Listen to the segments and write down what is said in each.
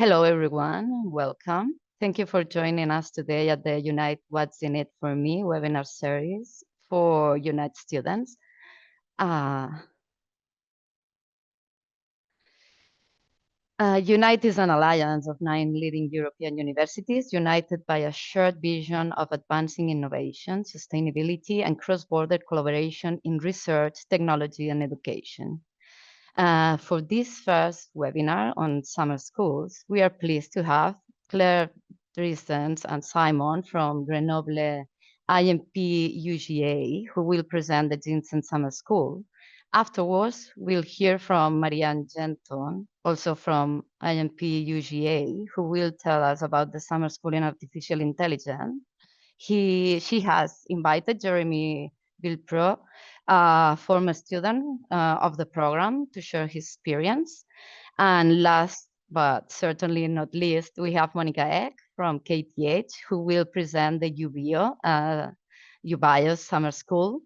Hello, everyone. Welcome. Thank you for joining us today at the Unite What's in It for Me webinar series for Unite students. Unite is an alliance of 9 leading European universities united by a shared vision of advancing innovation, sustainability, and cross-border collaboration in research, technology, and education. For this first webinar on summer schools, we are pleased to have Claire Dresens and Simon from Grenoble IMP UGA, who will present the Ginsen Summer School. Afterwards, we'll hear from Marianne Genton, also from IMP UGA, who will tell us about the summer school in artificial intelligence. She has invited Jeremy Vilpro, a former student of the program, to share his experience. And last but certainly not least, we have Monica Eck from KTH, who will present the UBIO Summer School.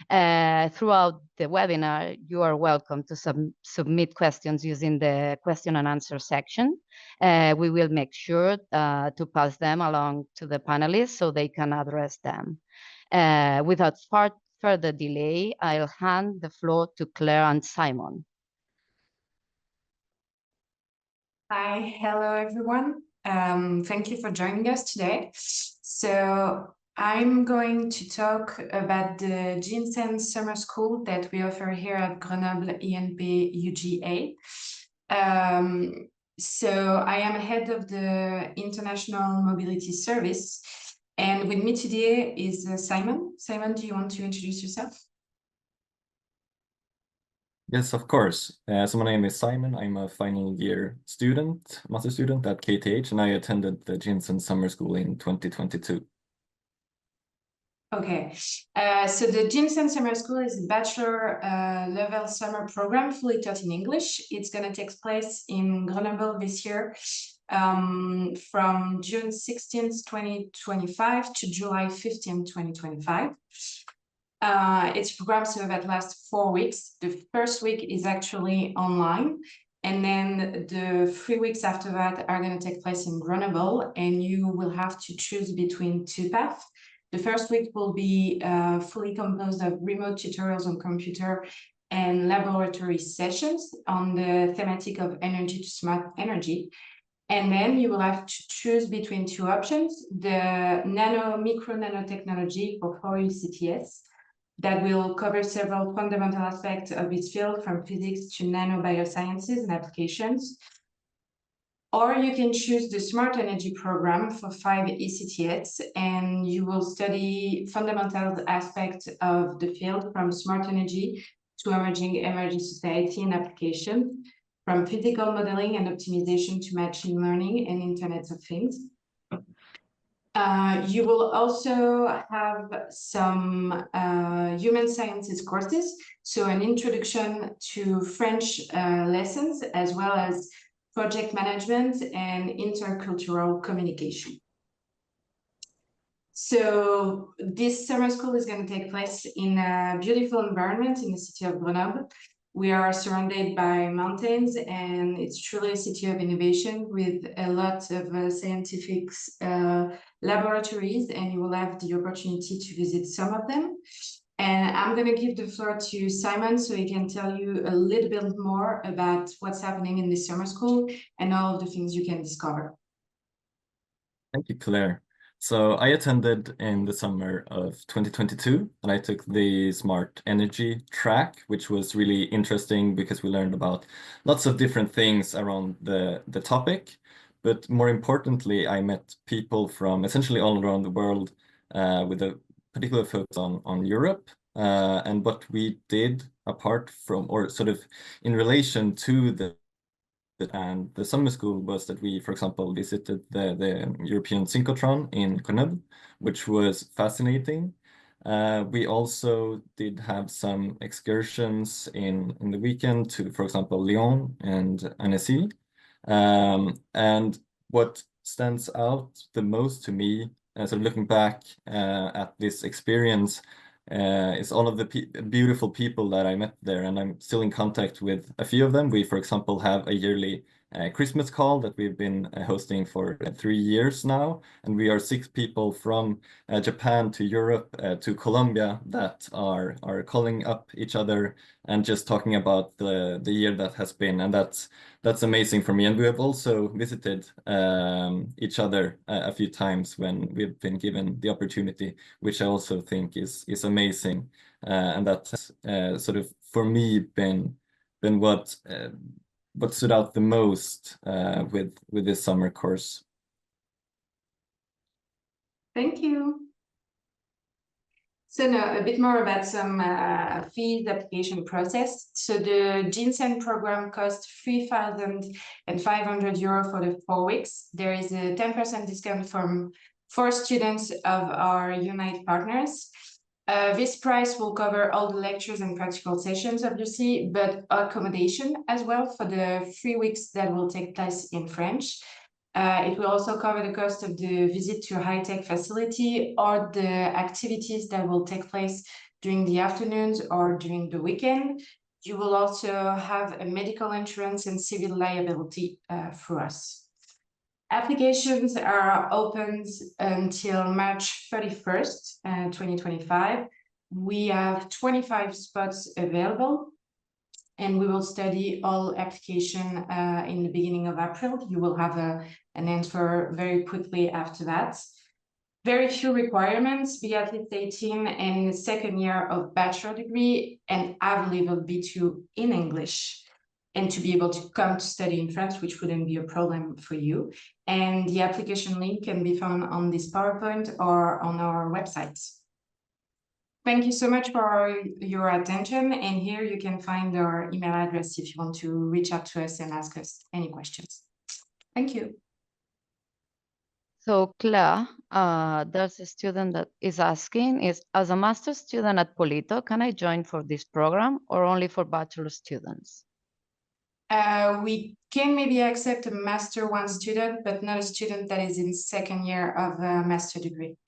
Throughout the webinar, you are welcome to submit questions using the question and answer section. We will make sure to pass them along to the panelists so they can address them. Without further delay, I'll hand the floor to Claire and Simon. Hi, hello everyone. Thank you for joining us today. So I'm going to talk about the Ginsen Summer School that we offer here at Grenoble INP UGA. So I am head of the International Mobility Service, and with me today is Simon. Simon, do you want to introduce yourself? Yes, of course. So my name is Simon. I'm a final year student, master student at KTH, and I attended the Ginsen Summer School in 2022. Okay, so the Ginsen Summer School is a bachelor level summer program fully taught in English. It's going to take place in Grenoble this year from June 16th, 2025 to July 15th, 2025. It's a program so that lasts 4 weeks. The first week is actually online, and then the 3 weeks after that are going to take place in Grenoble, and you will have to choose between 2 paths. The first week will be fully composed of remote tutorials on computer and laboratory sessions on the thematic of energy to smart energy. And then you will have to choose between 2 options: the micro nanotechnology for 4 ECTS, that will cover several fundamental aspects of its field, from physics to nanobiosciences and applications. Or you can choose the Smart Energy program for 5 ECTS, and you will study fundamental aspects of the field, from smart energy to emerging society and applications, from physical modeling and optimization to machine learning and Internet of Things. You will also have some human sciences courses, so an introduction to French lessons, as well as project management and intercultural communication. So this summer school is going to take place in a beautiful environment in the city of Grenoble. We are surrounded by mountains, and it's truly a city of innovation with a lot of scientific laboratories, and you will have the opportunity to visit some of them. And I'm going to give the floor to Simon so he can tell you a little bit more about what's happening in the summer school and all of the things you can discover. Thank you, Claire. So I attended in the summer of 2022, and I took the Smart Energy track, which was really interesting because we learned about lots of different things around the topic. But more importantly, I met people from essentially all around the world with a particular focus on Europe. And what we did apart from, or sort of in relation to the summer school, was that we, for example, visited the European synchrotron in Grenoble, which was fascinating. We also did have some excursions in the weekend to, for example, Lyon and Annecy. And what stands out the most to me, sort of looking back at this experience, is all of the beautiful people that I met there, and I'm still in contact with a few of them. We, for example, have a yearly Christmas call that we've been hosting for 3 years now. And we are 6 people from Japan to Europe to Colombia that are calling up each other and just talking about the year that has been. And that's amazing for me. And we have also visited each other a few times when we've been given the opportunity, which I also think is amazing. And that's sort of for me been what stood out the most with this summer course. Thank you. So now a bit more about some fees application process. So the Ginsen program costs 3,500 euro for the 4 weeks. There is a 10% discount for students of our Unite partners. This price will cover all the lectures and practical sessions, obviously, but accommodation as well for the 3 weeks that will take place in French. It will also cover the cost of the visit to a high-tech facility or the activities that will take place during the afternoons or during the weekend. You will also have a medical insurance and civil liability through us. Applications are opened until March 31st, 2025. We have 25 spots available, and we will study all application in the beginning of April. You will have an answer very quickly after that. Very few requirements, be at least 18 and second year of bachelor degree and have level B2 in English, and to be able to come to study in France, which wouldn't be a problem for you. And the application link can be found on this PowerPoint or on our website. Thank you so much for your attention. And here you can find our email address if you want to reach out to us and ask us any questions. Thank you. So Claire, there's a student that is asking, as a master's student at Polito, can I join for this program or only for bachelor students? We can maybe accept a Master 1 student, but not a student that is in second year of a master degree,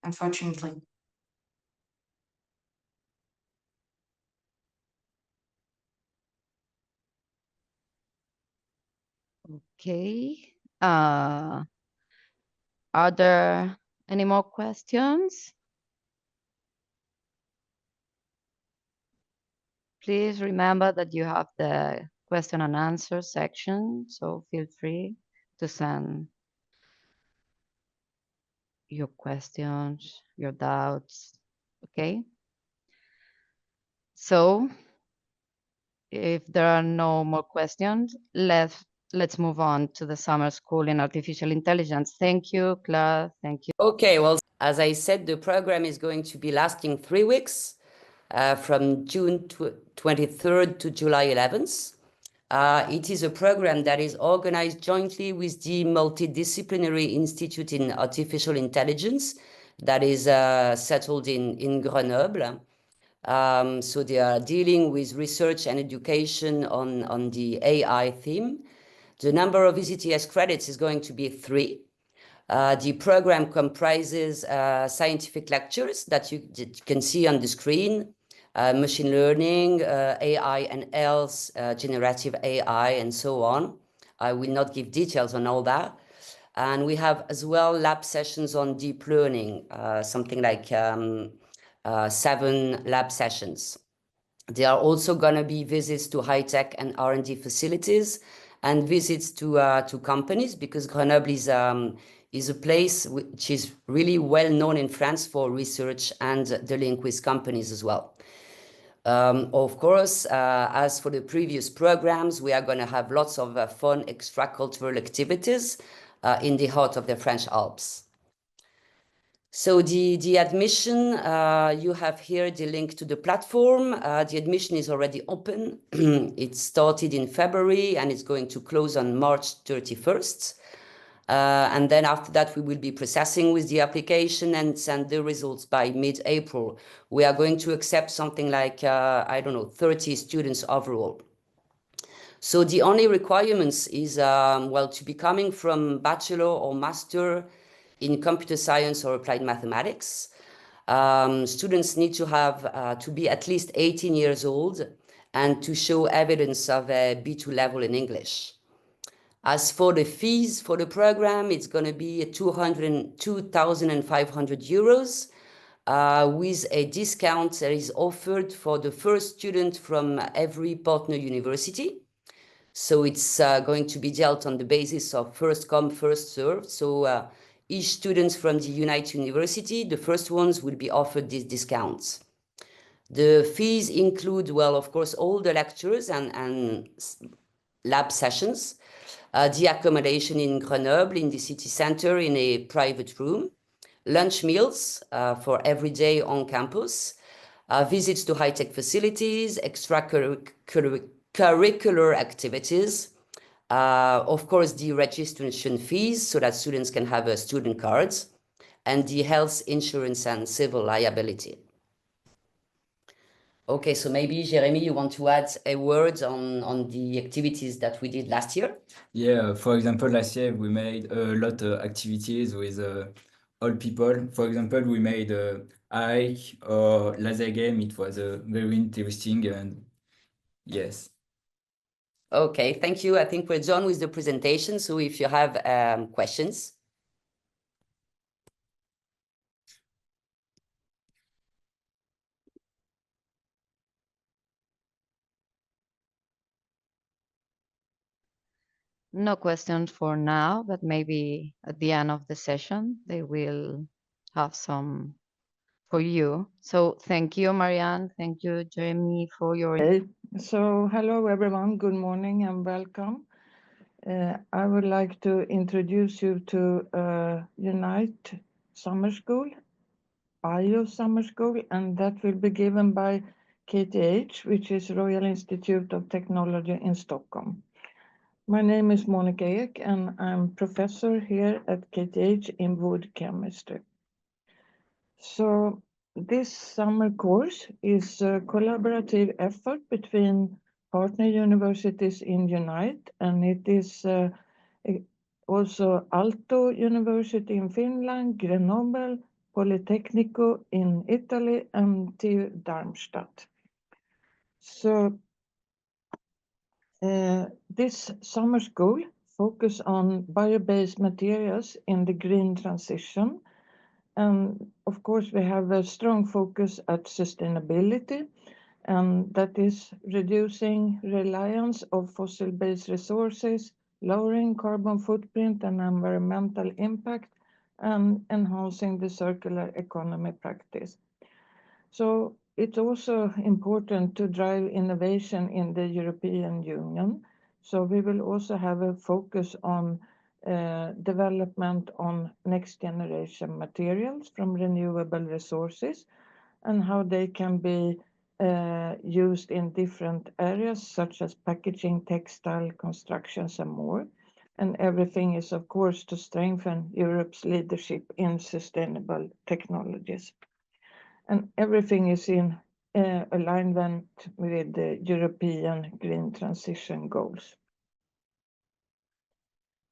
unfortunately. Okay. Are there any more questions? Please remember that you have the question and answer section, so feel free to send your questions, your doubts, okay? So if there are no more questions, let's move on to the summer school in artificial intelligence. Thank you, Claire. Thank you. Okay, well, as I said, the program is going to be lasting 3 weeks from June 23rd to July 11th. It is a program that is organized jointly with the Multidisciplinary Institute in Artificial Intelligence that is settled in Grenoble. So they are dealing with research and education on the AI theme. The number of ECTS credits is going to be 3. The program comprises scientific lectures that you can see on the screen, machine learning, AI and else, generative AI, and so on. I will not give details on all that. And we have as well lab sessions on deep learning, something like 7 lab sessions. There are also going to be visits to high-tech and R&D facilities and visits to companies, because Grenoble is a place which is really well known in France for research and the link with companies as well. Of course, as for the previous programs, we are going to have lots of fun extracurricular activities in the heart of the French Alps. So the admission, you have here the link to the platform. The admission is already open. It started in February and it's going to close on March 31st. And then after that, we will be processing with the application and send the results by mid-April. We are going to accept something like, 30 students overall. So the only requirements is, to be coming from bachelor or master in computer science or applied mathematics. Students need to have to be at least 18 years old and to show evidence of a B2 level in English. As for the fees for the program, it's going to be 2,500 euros with a discount that is offered for the first student from every partner university. So it's going to be dealt on the basis of first come, first served. So each student from the Unite University, the first ones will be offered these discounts. The fees include, well, of course, all the lectures and lab sessions, the accommodation in Grenoble, in the city center, in a private room, lunch meals for every day on campus, visits to high-tech facilities, extracurricular activities, of course, the registration fees so that students can have student cards, and the health insurance and civil liability. Okay, so maybe Jeremy, you want to add a word on the activities that we did last year? Yeah, for example, last year we made a lot of activities with all people. For example, we made a hike or laser game. It was very interesting, and yes. Okay, thank you. I think we're done with the presentation. So if you have questions. No questions for now, but maybe at the end of the session, they will have some for you. So thank you, Marianne. Thank you, Jeremy, for your... So hello, everyone. Good morning and welcome. I would like to introduce you to Unite Summer School, Bio Summer School, and that will be given by KTH, which is Royal Institute of Technology in Stockholm. My name is Monica Ek, and I'm professor here at KTH in wood chemistry. So this summer course is a collaborative effort between partner universities in Unite, and it is also Aalto University in Finland, Grenoble, Politecnico in Italy, and TU Darmstadt. So this summer school focus on bio-based materials in the green transition. And of course, we have a strong focus at sustainability, and that is reducing reliance of fossil-based resources, lowering carbon footprint and environmental impact, and enhancing the circular economy practice. So it's also important to drive innovation in the European Union. So we will also have a focus on development on next generation materials from renewable resources and how they can be used in different areas such as packaging, textile, constructions, and more. And everything is, of course, to strengthen Europe's leadership in sustainable technologies. And everything is in alignment with the European Green Transition goals.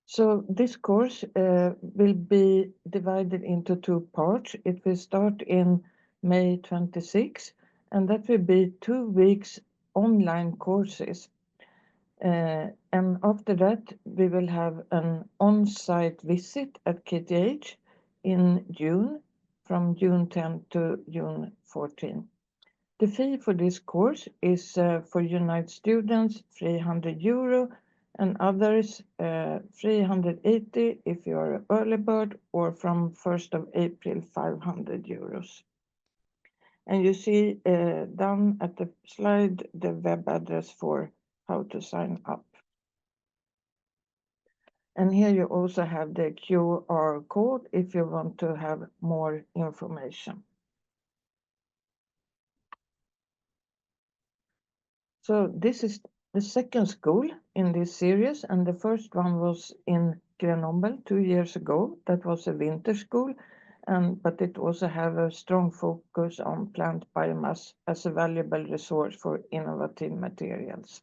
So this course will be divided into two parts. It will start in May 26, and that will be 2 weeks online courses. And after that, we will have an on-site visit at KTH in June, from June 10 to June 14. The fee for this course is for Unite students 300 euro, and others 380 if you are an early bird, or from 1st of April 500 euros. And you see down at the slide the web address for how to sign up. And here you also have the QR code if you want to have more information. So this is the second school in this series, and the first one was in Grenoble 2 years ago. That was a winter school, but it also have a strong focus on plant biomass as a valuable resource for innovative materials.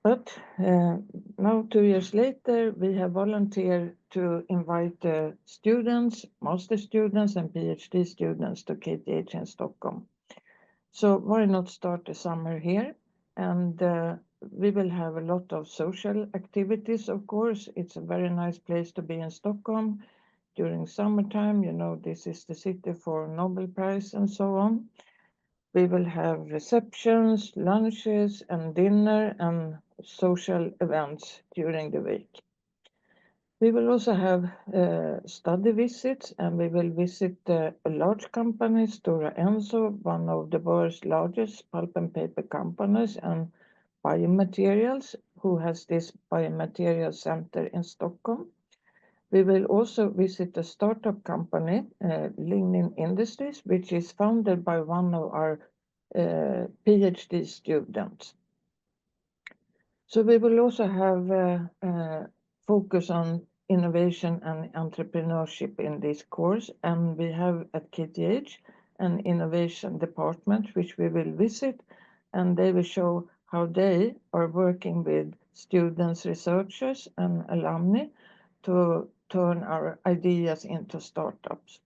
But now 2 years later, we have volunteered to invite the students, master students and PhD students to KTH in Stockholm. So why not start the summer here? And we will have a lot of social activities, of course. It's a very nice place to be in Stockholm during summertime. You know, this is the city for Nobel Prize and so on. We will have receptions, lunches, and dinner and social events during the week. We will also have study visits, and we will visit a large company, Stora Enso, one of the world's largest pulp and paper companies, and biomaterials, who has this biomaterial center in Stockholm. We will also visit a startup company, Lignin Industries, which is founded by one of our PhD students. So we will also have focus on innovation and entrepreneurship in this course, and we have at KTH an innovation department which we will visit, and they will show how they are working with students, researchers, and alumni to turn our ideas into startups.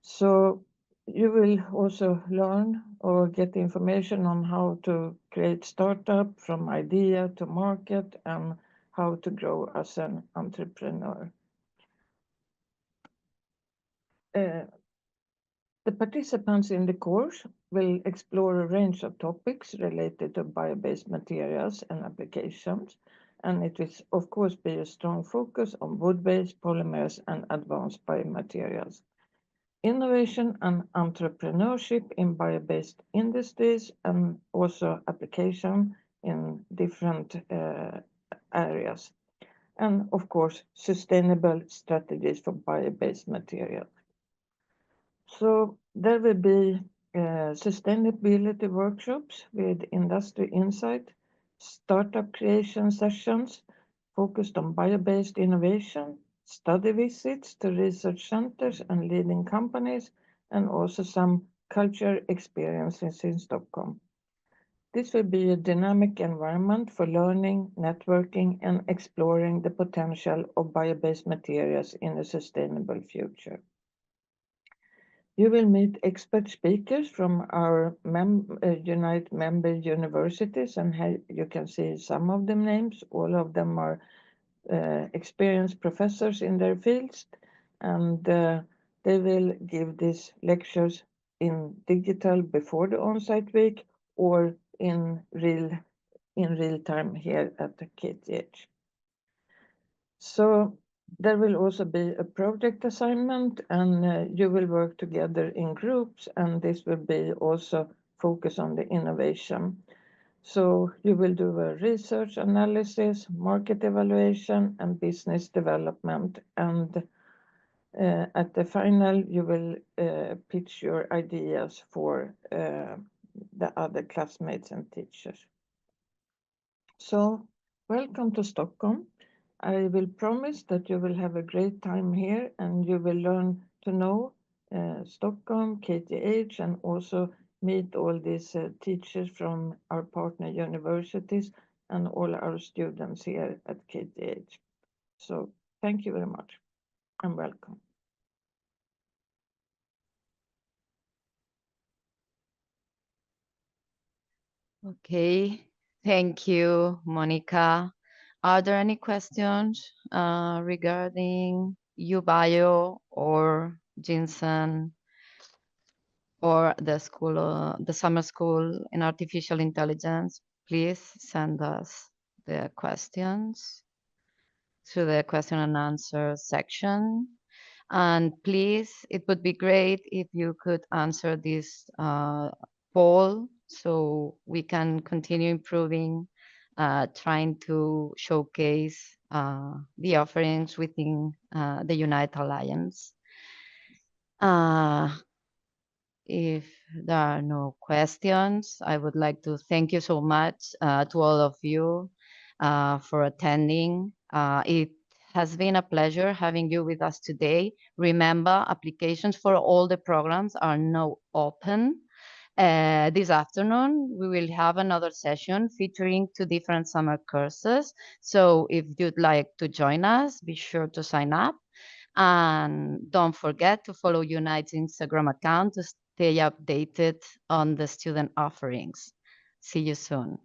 So you will also learn or get information on how to create startup from idea to market and how to grow as an entrepreneur. The participants in the course will explore a range of topics related to bio-based materials and applications, and it will, of course, be a strong focus on wood-based polymers and advanced biomaterials. Innovation and entrepreneurship in bio-based industries, and also application in different areas. And of course, sustainable strategies for bio-based material. So there will be sustainability workshops with industry insight, startup creation sessions focused on bio-based innovation, study visits to research centers and leading companies, and also some culture experiences in Stockholm. This will be a dynamic environment for learning, networking, and exploring the potential of bio-based materials in a sustainable future. You will meet expert speakers from our Unite member universities, and here you can see some of the names. All of them are experienced professors in their fields, and they will give these lectures in digital before the on-site week or in real time here at the KTH. So there will also be a project assignment, and you will work together in groups, and this will be also focus on the innovation. So you will do a research analysis, market evaluation, and business development. And at the final, you will pitch your ideas for the other classmates and teachers. So welcome to Stockholm. I will promise that you will have a great time here, and you will learn to know Stockholm, KTH, and also meet all these teachers from our partner universities and all our students here at KTH. So thank you very much and welcome. Okay, thank you, Monica. Are there any questions regarding UBio or Ginsen or the school, the summer school in artificial intelligence? Please send us the questions to the question and answer section. And please, it would be great if you could answer this poll so we can continue improving, trying to showcase the offerings within the Unite Alliance. If there are no questions, I would like to thank you so much to all of you for attending. It has been a pleasure having you with us today. Remember, applications for all the programs are now open. This afternoon, we will have another session featuring 2 different summer courses. So if you'd like to join us, be sure to sign up. And don't forget to follow Unite's Instagram account to stay updated on the student offerings. See you soon.